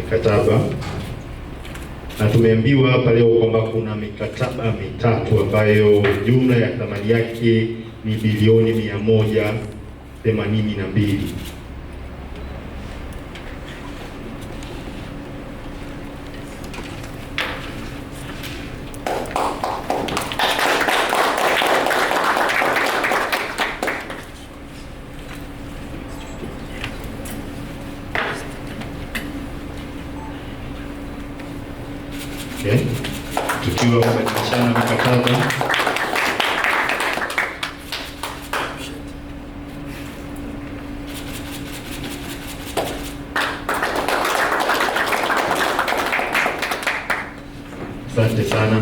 mikataba, na tumeambiwa hapa leo kwamba kuna mikataba mitatu ambayo jumla ya thamani yake ni bilioni 182. Okay. Tukiwa kubadilishana mikataba. Asante sana.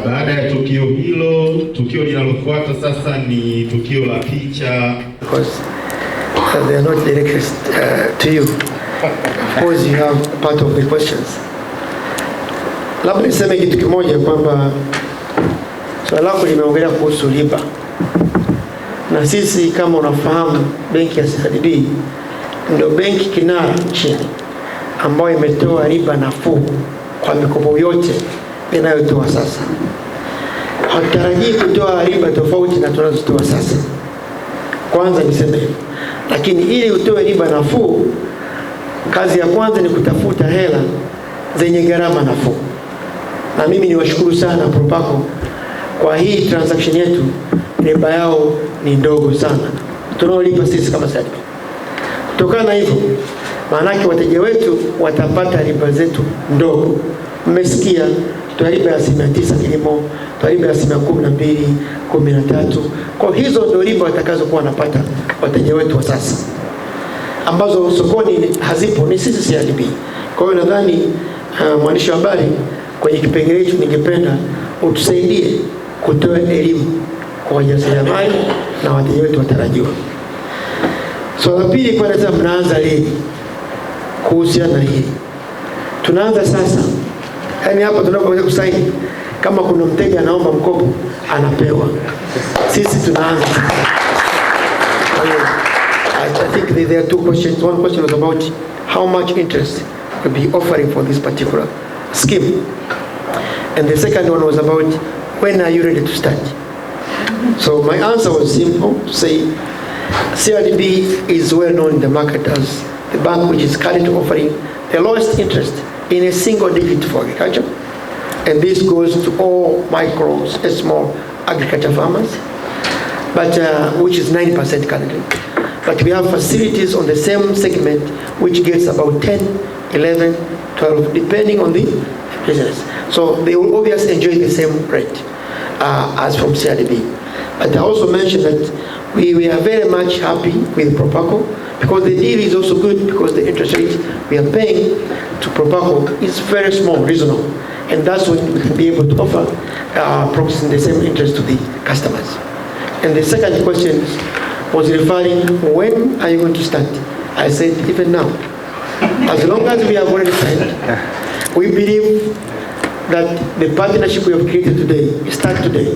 Baada ya tukio hilo, tukio linalofuata sasa ni tukio la picha. Because they are not directed to you. Of course you have part of the questions. Labda niseme kitu kimoja kwamba swali lako limeongelea kuhusu riba, na sisi kama unafahamu benki ya CRDB ndio benki kinara nchini ambayo imetoa riba nafuu kwa mikopo yote inayotoa sasa. Hatutarajii kutoa riba tofauti na tunazotoa sasa, kwanza niseme hivyo. Lakini ili utoe riba nafuu, kazi ya kwanza ni kutafuta hela zenye gharama nafuu. Na mimi niwashukuru sana Proparco kwa hii transaction yetu, riba yao ni ndogo sana tunaolipa sisi kama CRDB. Kutokana na hivyo, maanake wateja wetu watapata riba zetu ndogo. Mmesikia tuwa riba ya 9% kilimo, tuwa riba ya 12, 13. Kwa hizo ndio riba watakazokuwa wanapata wateja wetu wa sasa, ambazo sokoni hazipo, ni sisi CRDB. Kwa hiyo nadhani mwandishi wa habari, kwenye kipengele hicho ningependa utusaidie kutoa elimu kwa wajasiriamali na wateja wetu watarajiwa. So la pili, kwa nini mnaanza lini kuhusiana na hili? Tunaanza sasa. Yaani hapa tunapoweza kusaini, kama kuna mteja anaomba mkopo anapewa. Sisi tunaanza. I think there are two questions. One question was about how much interest we'll be offering for this particular scheme. And the second one was about when are you ready to start? So my answer was simple, to say CRDB is well known in the market as the bank which is currently offering the lowest interest in a single digit for agriculture. And this goes to all micros and small agriculture farmers, but which is 90% currently. But we have facilities on the same segment which gets about 10, 11, 12, depending on the business. So they will obviously enjoy the same rate as from CRDB. But I also mentioned that we are very much happy with Proparco, because the deal is also good, because the interest rate we are paying to Proparco is very small, reasonable. And that's when we can be able to offer promising the same interest to the customers. And the second question was referring, when are you going to start? I said, even now. As long as we have already signed, we believe that the partnership we have created today start today.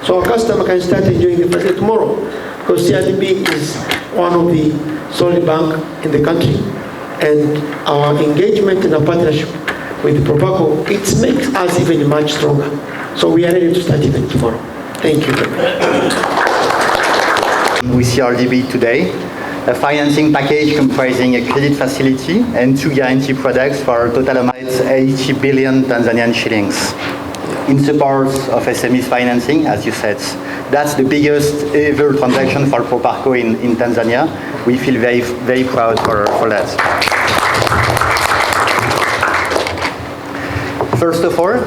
So our customer can start enjoying the facility tomorrow, because CRDB is one of the solid bank in the country, and our engagement and our partnership with Proparco, it makes us even much stronger. So we are ready to start even tomorrow. Thank you very much. With CRDB today, a financing package comprising a credit facility and 2 guarantee products for a total amount of 80 billion Tanzanian shillings in support of SMEs financing, as you said. That's the biggest ever transaction for Proparco in Tanzania. We feel very, very proud for that. First of all,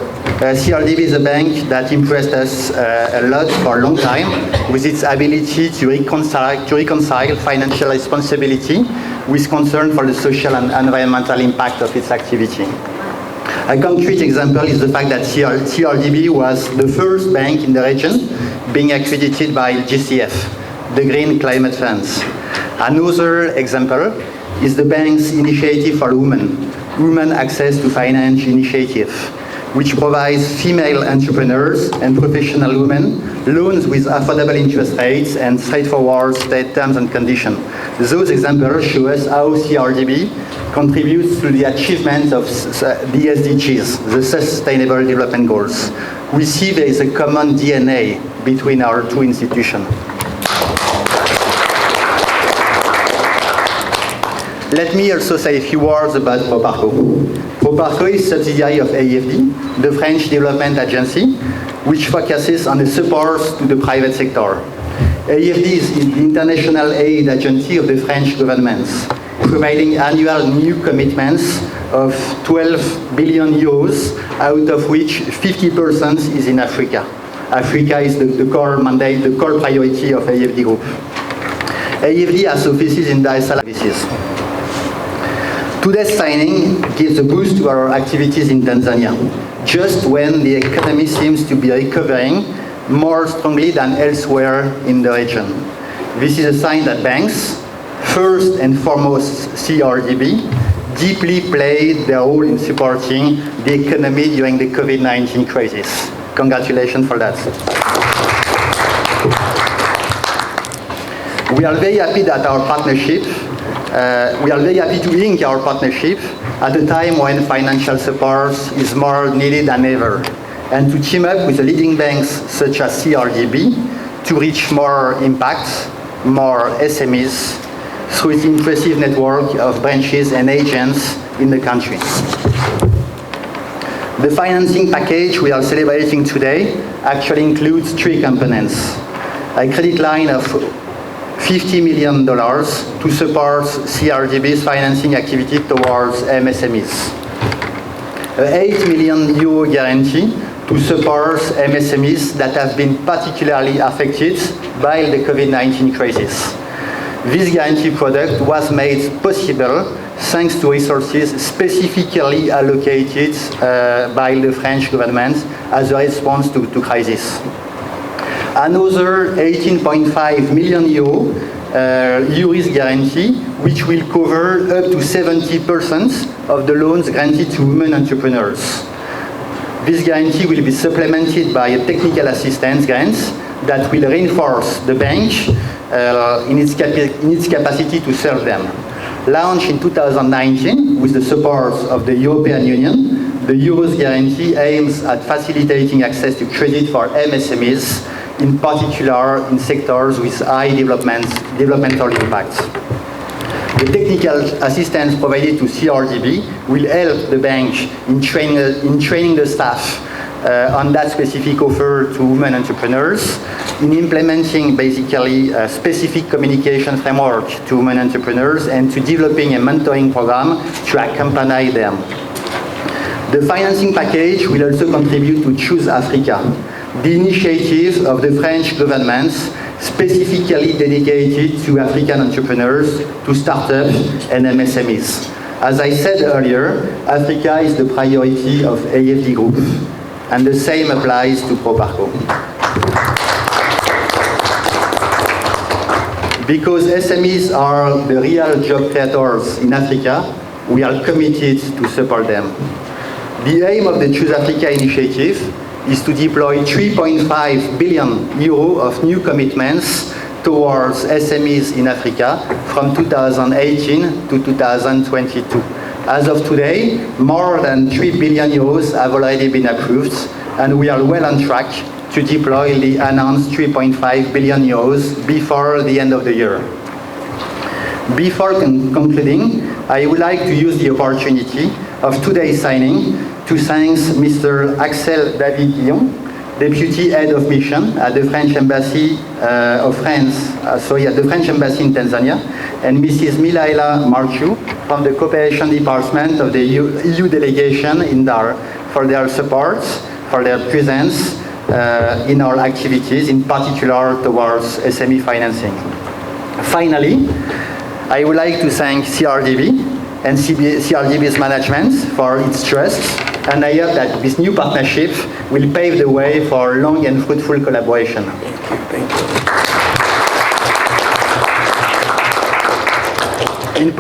CRDB is a bank that impressed us a lot for a long time with its ability to reconcile financial responsibility with concern for the social and environmental impact of its activity. A concrete example is the fact that CRDB was the first bank in the region being accredited by GCF, the Green Climate Funds. Another example is the bank's initiative for women access to finance initiative, which provides female entrepreneurs and professional women loans with affordable interest rates and straightforward state terms and conditions. Those examples show us how CRDB contributes to the achievement of the SDGs, the Sustainable Development Goals. We see there is a common DNA between our two institutions. Let me also say a few words about Proparco. Proparco is a subsidiary of AFD, the French Development Agency, which focuses on the support to the private sector. AFD is the international aid agency of the French government, providing annual new commitments of 12 billion euros, out of which 50% is in Africa. Africa is the core mandate, the core priority of AFD Group. AFD has offices in Dar es Salaam. Today's signing gives a boost to our activities in Tanzania, just when the economy seems to be recovering more strongly than elsewhere in the region. This is a sign that banks, first and foremost CRDB, deeply played their role in supporting the economy during the COVID-19 crisis. Congratulations for that. We are very happy that our partnership we are very happy to link our partnership at a time when financial support is more needed than ever, and to team up with the leading banks such as CRDB to reach more impact, more SMEs through its impressive network of branches and agents in the country. The financing package we are celebrating today actually includes three components: a credit line of $50 million to support CRDB's financing activity towards MSMEs. An €8 million guarantee to support MSMEs that have been particularly affected by the COVID-19 crisis. This guarantee product was made possible thanks to resources specifically allocated by the French government as a response to crisis. Another 18.5 million euro risk guarantee, which will cover up to 70% of the loans granted to women entrepreneurs. This guarantee will be supplemented by a technical assistance grant that will reinforce the bank in its capacity to serve them. Launched in 2019 with the support of the European Union, the Euros guarantee aims at facilitating access to credit for MSMEs, in particular in sectors with high developmental impact. The technical assistance provided to CRDB will help the bank in training the staff on that specific offer to women entrepreneurs, in implementing basically a specific communication framework to women entrepreneurs, and to developing a mentoring program to accompany them. The financing package will also contribute to Choose Africa, the initiative of the French government specifically dedicated to African entrepreneurs, to startups and MSMEs. As I said earlier, Africa is the priority of AFD Group, and the same applies to Proparco. Because SMEs are the real job creators in Africa, we are committed to support them. The aim of the Choose Africa initiative is to deploy 3.5 billion euro of new commitments towards SMEs in Africa from 2018 to 2022. As of today, more than 3 billion euros have already been approved, and we are well on track to deploy the announced 3.5 billion euros before the end of the year. Before concluding, I would like to use the opportunity of today's signing to thank Mr. Axel David Guillon, Deputy Head of Mission at the French Embassy at the French Embassy in Tanzania, and Mrs. Milaela Marchu from the Cooperation Department of the EU delegation in Dar for their support, for their presence in our activities, in particular towards SME financing. Finally, I would like to thank CRDB and CRDB's management for its trust, and I hope that this new partnership will pave the way for long and fruitful collaboration. Thank you.